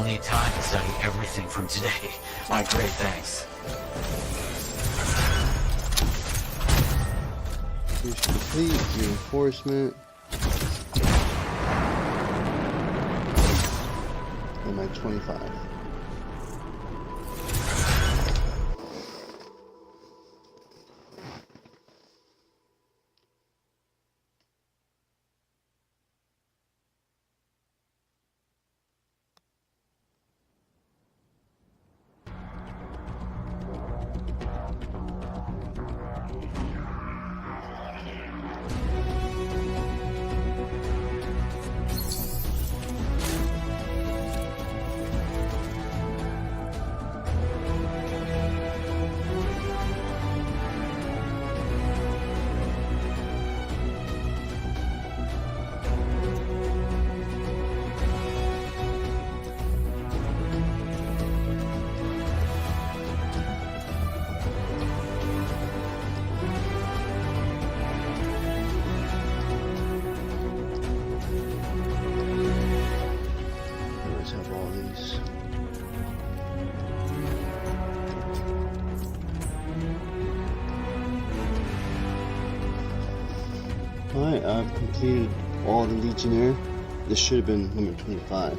I'll need time to study everything from today. My great thanks. Mission complete. Reinforcement. I'm at 25. Alright, I've completed all the Legionnaire. This should have been number 25.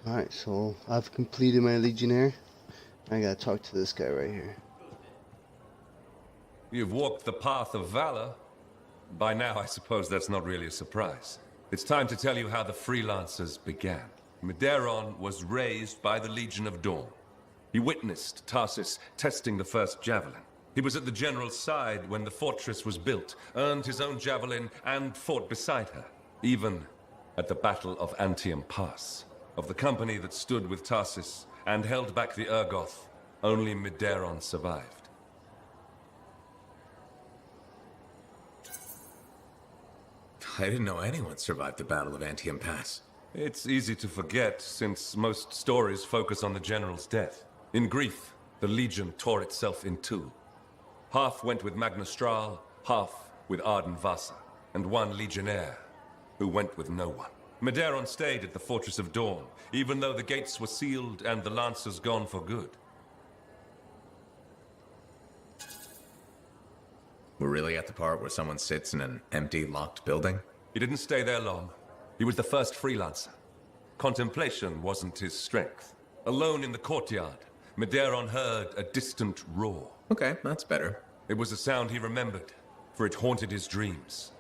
Alright, so I've completed my Legionnaire. I gotta talk to this guy right here. You've walked the path of valor. By now, I suppose that's not really a surprise. It's time to tell you how the Freelancers began. Medeiros was raised by the Legion of Dawn. He witnessed Tarsus testing the first javelin. He was at the general's side when the fortress was built, earned his own javelin, and fought beside her. Even at the Battle of Anthem Pass. Of the company that stood with Tarsus and held back the Urgoth, only Medeiros survived. I didn't know anyone survived the Battle of Anthem Pass. It's easy to forget, since most stories focus on the general's death. In grief, the Legion tore itself in two. Half went with Magnustral, half with Arden Vasa, and one Legionnaire, who went with no one. Medeiros stayed at the Fortress of Dawn, even though the gates were sealed and the Lancers gone for good. We're really at the part where someone sits in an empty, locked building? He didn't stay there long. He was the first Freelancer. Contemplation wasn't his strength. Alone in the courtyard, Medeiros heard a distant roar. Okay, that's better. It was a sound he remembered, for it haunted his dreams.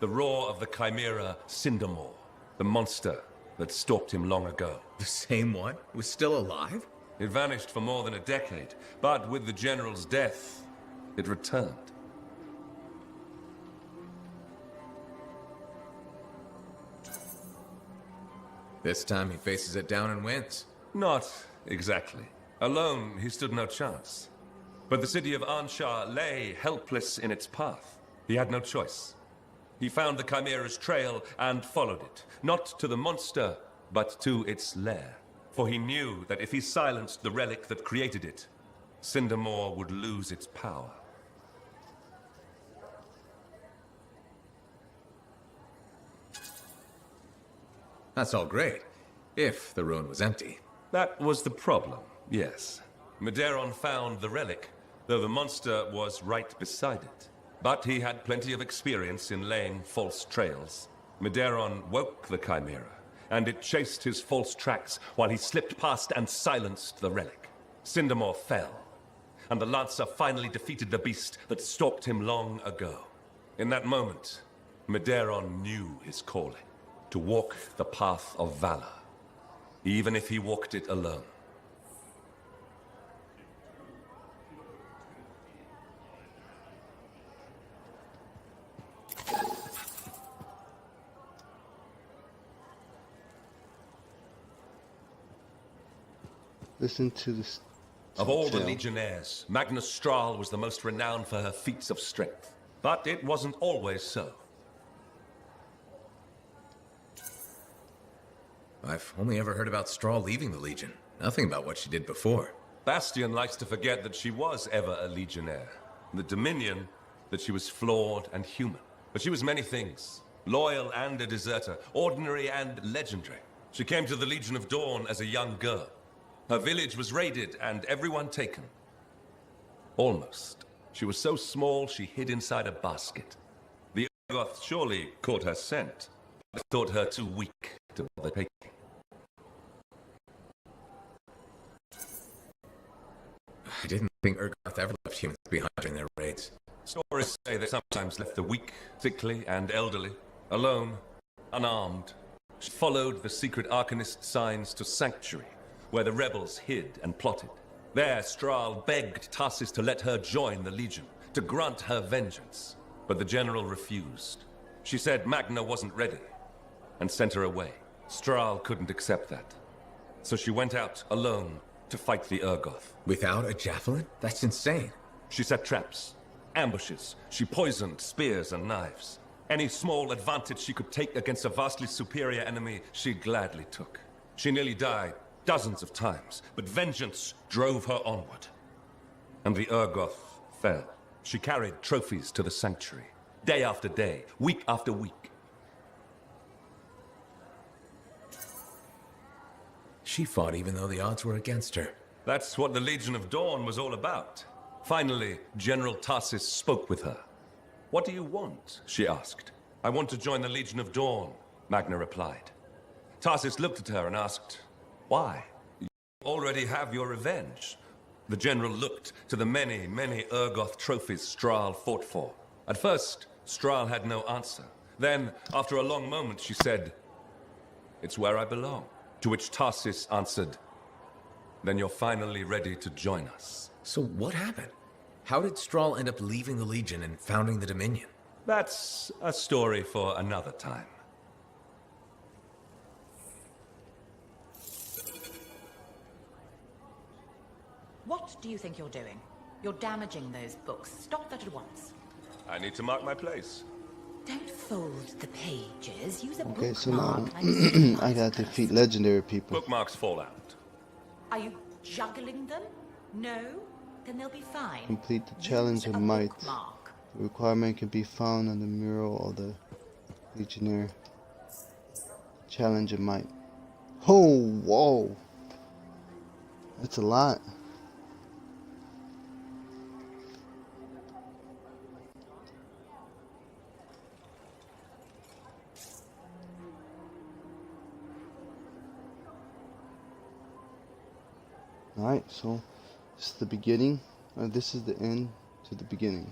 The roar of the chimera Cindermore. The monster that stalked him long ago. The same one? Was still alive? It vanished for more than a decade, but with the general's death, it returned. This time he faces it down and wins. Not exactly. Alone, he stood no chance. But the city of Anshar lay helpless in its path. He had no choice. He found the Chimera's trail and followed it, not to the monster, but to its lair. For he knew that if he silenced the relic that created it, Cindermore would lose its power. That's all great, if the ruin was empty. That was the problem, yes. Medeiros found the relic, though the monster was right beside it. But he had plenty of experience in laying false trails. Medeiros woke the Chimera, and it chased his false tracks while he slipped past and silenced the relic. Cindermore fell, and the Lancer finally defeated the beast that stalked him long ago. In that moment, Medeiros knew his calling, to walk the path of valor, even if he walked it alone. Listen to this. Of all the Legionnaires, Magnus Strahl was the most renowned for her feats of strength. But it wasn't always so. I've only ever heard about Strahl leaving the Legion. Nothing about what she did before. Bastion likes to forget that she was ever a Legionnaire. The Dominion, that she was flawed and human. But she was many things. Loyal and a deserter, ordinary and legendary. She came to the Legion of Dawn as a young girl. Her village was raided and everyone taken. Almost. She was so small she hid inside a basket. The Urgoth surely caught her scent, but thought her too weak to bother taking. I didn't think Urgoth ever left humans behind during their raids. Stories say they sometimes left the weak, sickly, and elderly, alone, unarmed. She followed the secret Arcanist signs to Sanctuary, where the rebels hid and plotted. There, Strahl begged Tarsis to let her join the Legion, to grant her vengeance. But the general refused. She said Magna wasn't ready, and sent her away. Strahl couldn't accept that. So she went out alone to fight the Urgoth. Without a javelin? That's insane. She set traps, ambushes. She poisoned spears and knives. Any small advantage she could take against a vastly superior enemy, she gladly took. She nearly died dozens of times, but vengeance drove her onward. And the Urgoth fell. She carried trophies to the Sanctuary, day after day, week after week. She fought even though the odds were against her. That's what the Legion of Dawn was all about. Finally, General Tarsis spoke with her. "What do you want?" she asked. "I want to join the Legion of Dawn," Magna replied. Tarsis looked at her and asked, "Why? You already have your revenge." The general looked to the many, many Urgoth trophies Strahl fought for. At first, Strahl had no answer. Then, after a long moment, she said, "It's where I belong." To which Tarsis answered, "Then you're finally ready to join us." So what happened? How did Strahl end up leaving the Legion and founding the Dominion? That's a story for another time. What do you think you're doing? You're damaging those books. Stop that at once. I need to mark my place. Don't fold the pages. Use a Okay, so now bookmark like I gotta defeat legendary people. Bookmarks fall out. Are you juggling them? No? Then they'll be fine. Complete the challenge Use of a might. bookmark. The requirement can be found on the mural of the Legionnaire. Challenge of might. Oh, whoa. That's a lot. Alright, so this is the beginning. This is the end to the beginning.